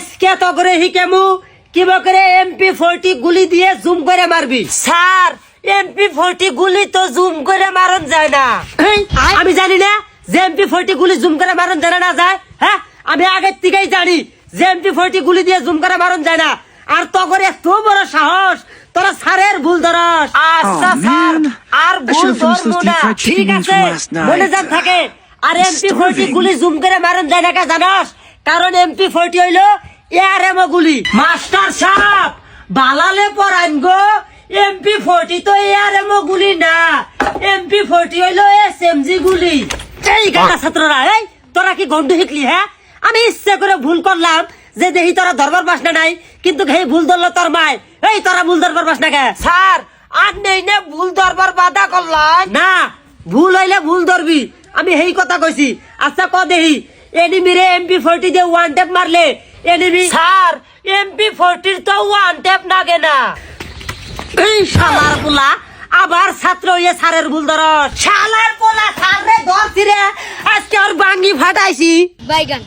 আজকে তো করে হিকেমু কিবা করে MP40 গুলি দিয়ে জুম করে মারবি। স্যার MP40 গুলি তো জুম করে মারন যায় না। আমি জানি না যে MP40 গুলি জুম করে মারন যায় না যায়। হ্যাঁ আমি আগের থেকেই জানি যে MP40 গুলি দিয়ে জুম করে মারন যায় না। আর তো করে এত বড় সাহস তোরা স্যারের ভুল ধরস। আচ্ছা স্যার আর ভুল ধরবো না, ঠিক আছে মনে যান থাকে। আর MP40 গুলি জুম করে মারন যায় না কে জানাস? কারণ MP40 হইলো এআরএমও গুলি। মাস্টার সাহেব বালালে পড়াইন গো, MP40 তো এআরএমও গুলি না, MP40 হইলো SMG গুলি। এই গাটা ছাত্ররা, এই তোরা কি গন্ডু শিখলি? হ্যাঁ আমি ইচ্ছা করে ভুল করলাম যে দেখি তোরা ধরবার পাস না নাই, কিন্তু সেই ভুল ধরলো তোর মায়। এই তোরা ভুল ধরবার পাস না কে? স্যার আর নেই না ভুল ধরবার বাধা করলাম না, ভুল হইলে ভুল ধরবি, আমি সেই কথা কইছি। আচ্ছা ক দেহি এনিমিরে MP40 দিয়ে ওয়ান ট্যাপ মারলে এনিমি। স্যার MP40 তো ওয়ান ট্যাপ লাগে না। এই শালার পোলা আবার ছাত্র হইয়ে স্যারের ভুল ধর। শালার পোলা স্যারে ধরছি রে, আজকে ওর বাঙ্গি ফাটাইছি। বাইগান।